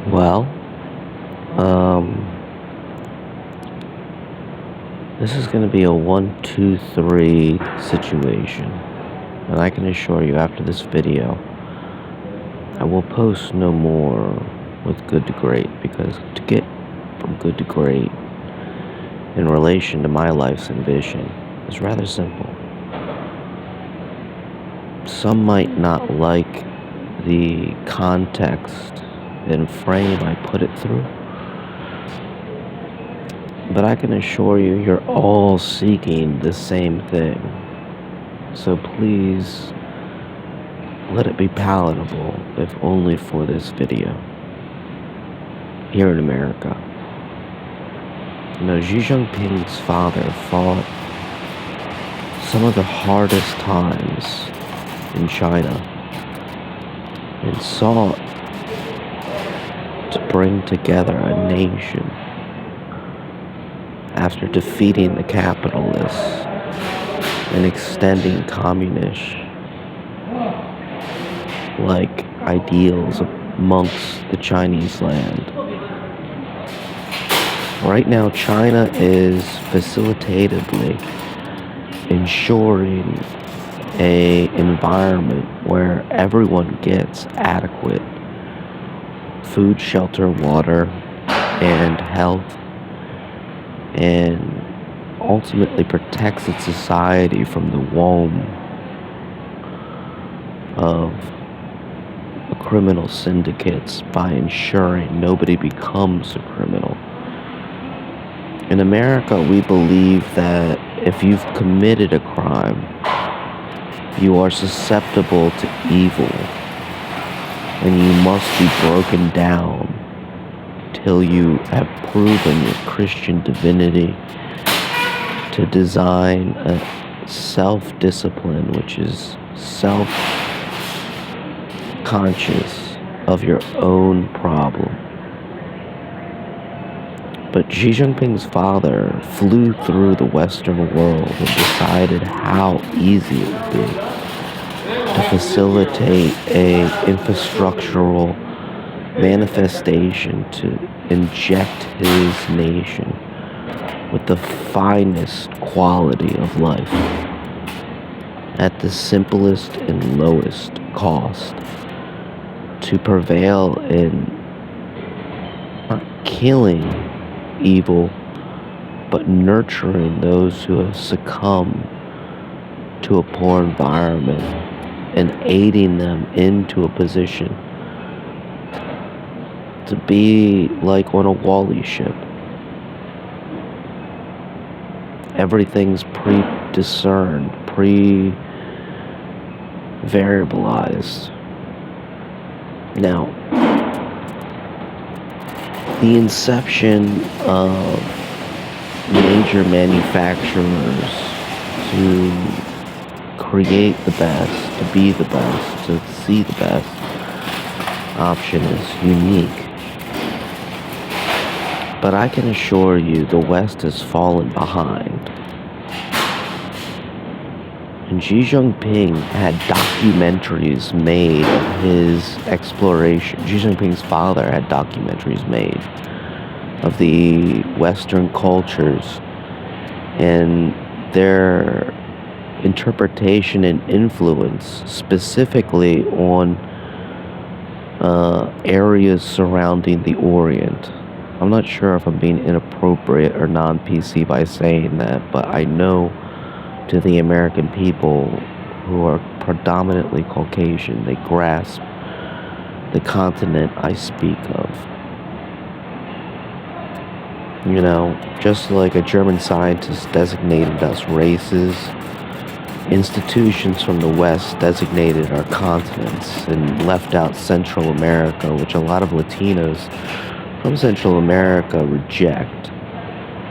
Well, um, this is going to be a one, two, three situation. And I can assure you after this video, I will post no more with good to great because to get from good to great in relation to my life's ambition is rather simple. Some might not like the context and frame I put it through, but I can assure you, you're all seeking the same thing. So please let it be palatable, if only for this video. Here in America, Xi Jinping's father fought some of the hardest times in China and sought to bring together a nation after defeating the capitalists and extending communist like ideals amongst the Chinese land. Right now, China is facilitatively ensuring a environment where everyone gets adequate food, shelter, water, and health, and ultimately protects its society from the womb of criminal syndicates by ensuring nobody becomes a criminal. In America, we believe that if you've committed a crime, you are susceptible to evil, and you must be broken down till you have proven your Christian divinity to design a self-discipline, which is self-conscious of your own problem. But Xi Jinping's father flew through the Western world and decided how easy it would be to facilitate a infrastructural manifestation to inject his nation with the finest quality of life at the simplest and lowest cost to prevail in not killing evil, but nurturing those who have succumbed to a poor environment and aiding them into a position to be like on a Wall-E ship. Everything's pre-discerned, pre-variabilized. Now, the inception of major manufacturers to create the best, to be the best, to see the best option is unique. But I can assure you the West has fallen behind. And Xi Jinping had documentaries made of his exploration. Xi Jinping's father had documentaries made of the Western cultures and their interpretation and influence specifically on areas surrounding the Orient. I'm not sure if I'm being inappropriate or non-PC by saying that, but I know to the American people who are predominantly Caucasian, they grasp the continent I speak of. You know, just like a German scientist designated us races, institutions from the West designated our continents and left out Central America, which a lot of Latinos from Central America reject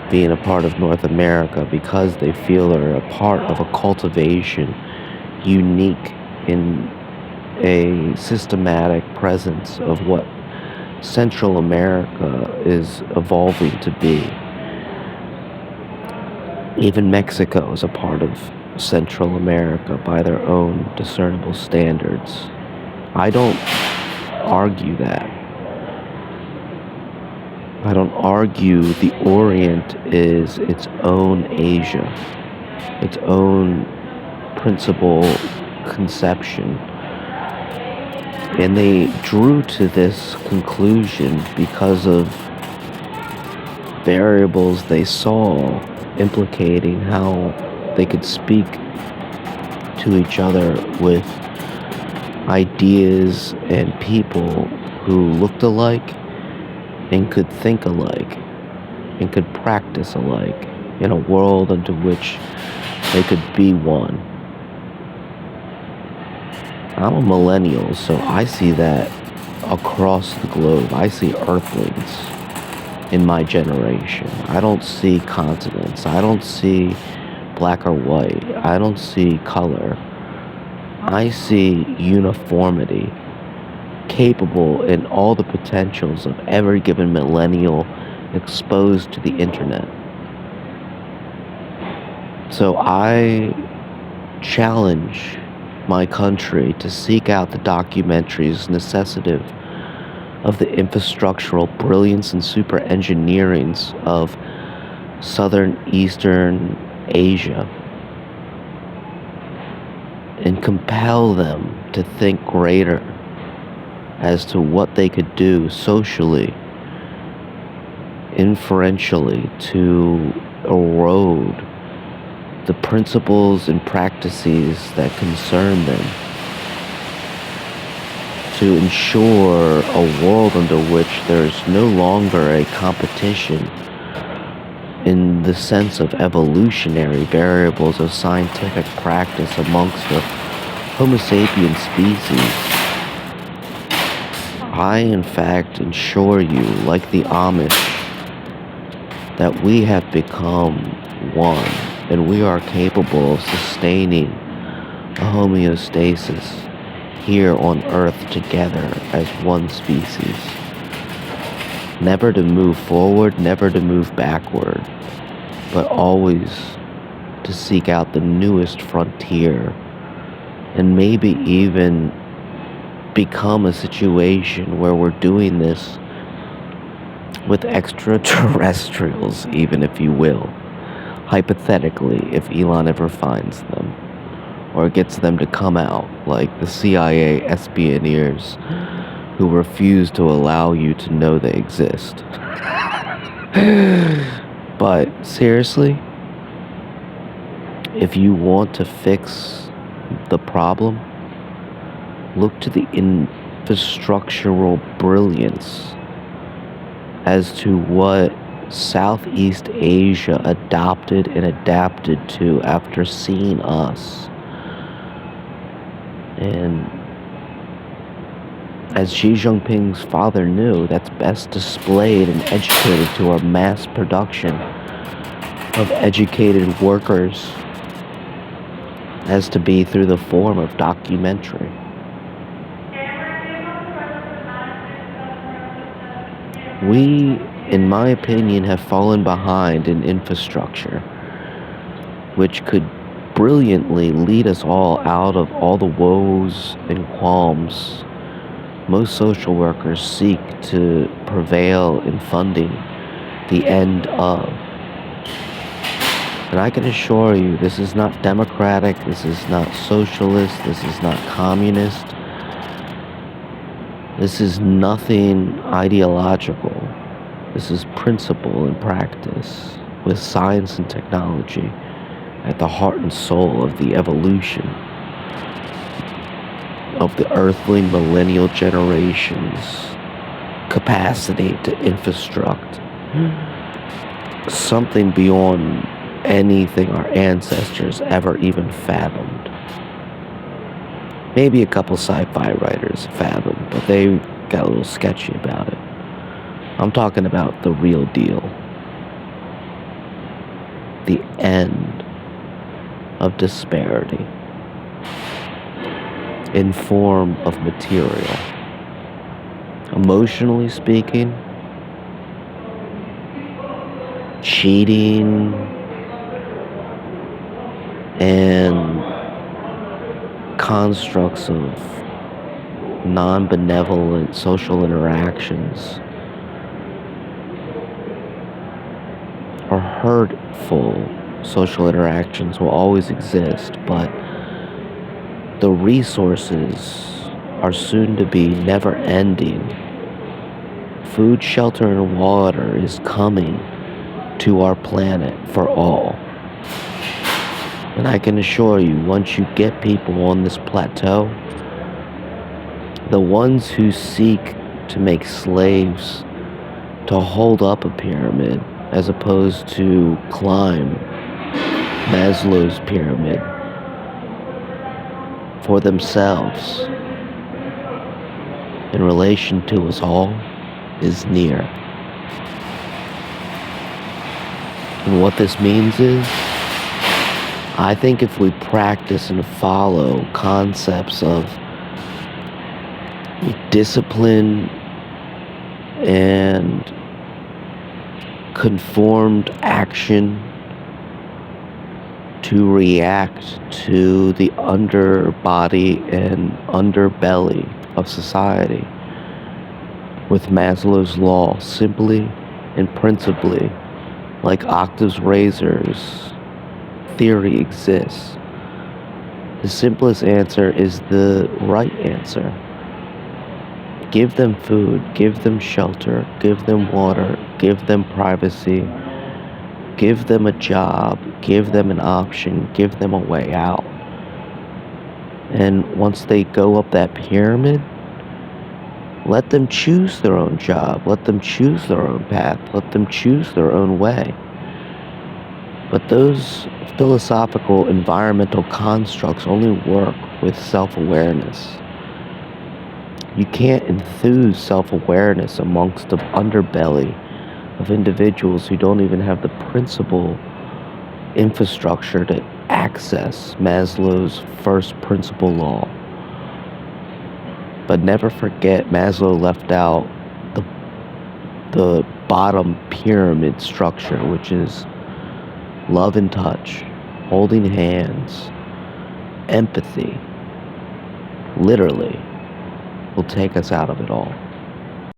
being a part of North America because they feel they're a part of a cultivation unique in a systematic presence of what Central America is evolving to be. Even Mexico is a part of Central America by their own discernible standards. I don't argue that. I don't argue the Orient is its own Asia, its own principal conception. And they drew to this conclusion because of variables they saw implicating how they could speak to each other with ideas and people who looked alike and could think alike and could practice alike in a world into which they could be one. I'm a millennial, so I see that across the globe. I see earthlings in my generation. I don't see continents. I don't see black or white. I don't see color. I see uniformity capable in all the potentials of every given millennial exposed to the internet. So I challenge my country to seek out the documentaries necessitative of the infrastructural brilliance and super engineerings of southern eastern Asia and compel them to think greater as to what they could do socially, inferentially, to erode the principles and practices that concern them, to ensure a world under which there is no longer a competition in the sense of evolutionary variables of scientific practice amongst the Homo sapiens species. I, in fact, assure you, like the Amish, that we have become one, and we are capable of sustaining a homeostasis here on Earth together as one species. Never to move forward, never to move backward, but always to seek out the newest frontier and maybe even become a situation where we're doing this with extraterrestrials, even, if you will, hypothetically, if Elon ever finds them or gets them to come out like the CIA espioners who refuse to allow you to know they exist. But seriously, if you want to fix the problem, look to the infrastructural brilliance as to what Southeast Asia adopted and adapted to after seeing us. And as Xi Jinping's father knew, that's best displayed and educated to our mass production of educated workers as to be through the form of documentary. We, in my opinion, have fallen behind in infrastructure, which could brilliantly lead us all out of all the woes and qualms most social workers seek to prevail in funding the end of. And I can assure you, this is not democratic, this is not socialist, this is not communist. This is nothing ideological. This is principle and practice, with science and technology at the heart and soul of the evolution of the earthling millennial generation's capacity to infrastruct something beyond anything our ancestors ever even fathomed. Maybe a couple sci-fi writers fathomed, but they got a little sketchy about it. I'm talking about the real deal. The end of disparity in form of material. Emotionally speaking, cheating and constructs of non-benevolent social interactions or hurtful social interactions will always exist, but the resources are soon to be never ending. Food, shelter, and water is coming to our planet for all. And I can assure you, once you get people on this plateau, the ones who seek to make slaves to hold up a pyramid as opposed to climb Maslow's pyramid for themselves in relation to us all is near. And what this means is, I think if we practice and follow concepts of discipline and conformed action to react to the underbody and underbelly of society with Maslow's law, simply and principally, like Octave's razor's theory exists. The simplest answer is the right answer. Give them food, give them shelter, give them water, give them privacy, give them a job, give them an option, give them a way out. And once they go up that pyramid, let them choose their own job, let them choose their own path, let them choose their own way. But those philosophical environmental constructs only work with self-awareness. You can't enthuse self-awareness amongst the underbelly of individuals who don't even have the principal infrastructure to access Maslow's first principle law. But never forget, Maslow left out the bottom pyramid structure, which is love and touch, holding hands, empathy, literally, will take us out of it all.